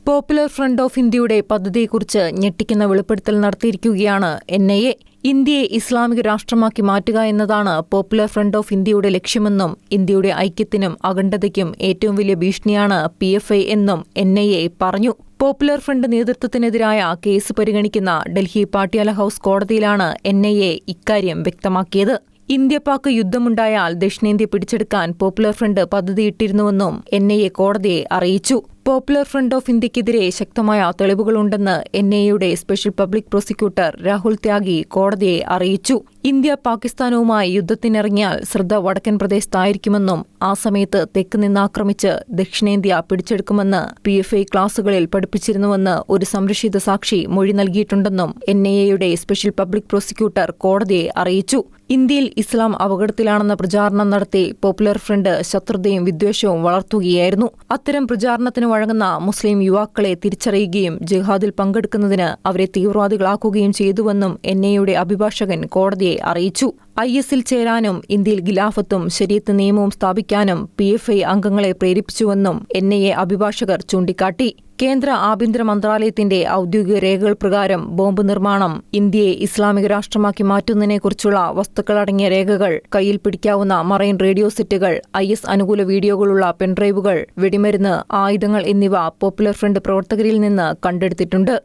Popular front of ഇന്ത്യയുടെ പദ്ധതിയെക്കുറിച്ച് ഞെട്ടിക്കുന്ന വെളിപ്പെടുത്തൽ നടത്തിയിരിക്കുകയാണ് NIA. ഇന്ത്യയെ ഇസ്ലാമിക രാഷ്ട്രമാക്കി മാറ്റുക എന്നതാണ് പോപ്പുലർ ഫ്രണ്ട് ഓഫ് ഇന്ത്യയുടെ ലക്ഷ്യമെന്നും ഇന്ത്യയുടെ ഐക്യത്തിനും അഖണ്ഡതയ്ക്കും ഏറ്റവും വലിയ ഭീഷണിയാണ് PFI എന്നും NIA പറഞ്ഞു. പോപ്പുലർ ഫ്രണ്ട് നേതൃത്വത്തിനെതിരായ കേസ് പരിഗണിക്കുന്ന ഡൽഹി പാട്യാല ഹൌസ് കോടതിയിലാണ് NIA ഇക്കാര്യം വ്യക്തമാക്കിയത്. ഇന്ത്യ-പാക് യുദ്ധമുണ്ടായാൽ ദക്ഷിണേന്ത്യ പിടിച്ചെടുക്കാൻ പോപ്പുലർ ഫ്രണ്ട് പദ്ധതിയിട്ടിരുന്നുവെന്നും NIA കോടതിയെ അറിയിച്ചു. പോപ്പുലർ ഫ്രണ്ട് ഓഫ് ഇന്ത്യക്കെതിരെ ശക്തമായ തെളിവുകളുണ്ടെന്ന് NIAയുടെ സ്പെഷ്യൽ പബ്ലിക് പ്രോസിക്യൂട്ടർ രാഹുൽ ത്യാഗി കോടതിയെ അറിയിച്ചു. ഇന്ത്യ പാകിസ്ഥാനുമായി യുദ്ധത്തിനിറങ്ങിയാൽ ശ്രദ്ധ വടക്കൻ പ്രദേശത്തായിരിക്കുമെന്നും ആ സമയത്ത് തെക്ക് നിന്നാക്രമിച്ച് ദക്ഷിണേന്ത്യ പിടിച്ചെടുക്കുമെന്ന് PFI ക്ലാസുകളിൽ പഠിപ്പിച്ചിരുന്നുവെന്ന് ഒരു സംരക്ഷിത സാക്ഷി മൊഴി നൽകിയിട്ടുണ്ടെന്നും NIAയുടെ സ്പെഷ്യൽ പബ്ലിക് പ്രോസിക്യൂട്ടർ കോടതിയെ അറിയിച്ചു. ഇന്ത്യയിൽ ഇസ്ലാം അപകടത്തിലാണെന്ന പ്രചാരണം നടത്തി പോപ്പുലർ ഫ്രണ്ട് ശത്രുതയും വിദ്വേഷവും വളർത്തുകയായിരുന്നു. അത്തരം പ്രചാരണത്തിന് വഴങ്ങുന്ന മുസ്ലിം യുവാക്കളെ തിരിച്ചറിയുകയും ജിഹാദിൽ പങ്കെടുക്കുന്നതിന് അവരെ തീവ്രവാദികളാക്കുകയും ചെയ്തുവെന്നും NIAയുടെ അഭിഭാഷകൻ കോടതിയെ അറിയിച്ചു. ISൽ ചേരാനും ഇന്ത്യയിൽ ഖിലാഫത്തും ശരീഅത്ത് നിയമവും സ്ഥാപിക്കാനും PFI അംഗങ്ങളെ പ്രേരിപ്പിച്ചുവെന്നും NIA അഭിഭാഷകർ ചൂണ്ടിക്കാട്ടി. കേന്ദ്ര ആഭ്യന്തര മന്ത്രാലയത്തിന്റെ ഔദ്യോഗിക രേഖകൾ പ്രകാരം ബോംബ് നിർമ്മാണം, ഇന്ത്യയെ ഇസ്ലാമിക രാഷ്ട്രമാക്കി മാറ്റുന്നതിനെക്കുറിച്ചുള്ള വസ്തുക്കളടങ്ങിയ രേഖകൾ, കയ്യിൽ പിടിക്കാവുന്ന മറൈൻ റേഡിയോ സെറ്റുകൾ, IS അനുകൂല വീഡിയോകളുള്ള പെൻഡ്രൈവുകൾ, വെടിമരുന്ന്, ആയുധങ്ങൾ എന്നിവ പോപ്പുലർ ഫ്രണ്ട് പ്രവർത്തകരിൽ നിന്ന് കണ്ടെടുത്തിട്ടുണ്ട്.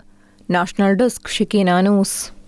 National desk, Shikeena news.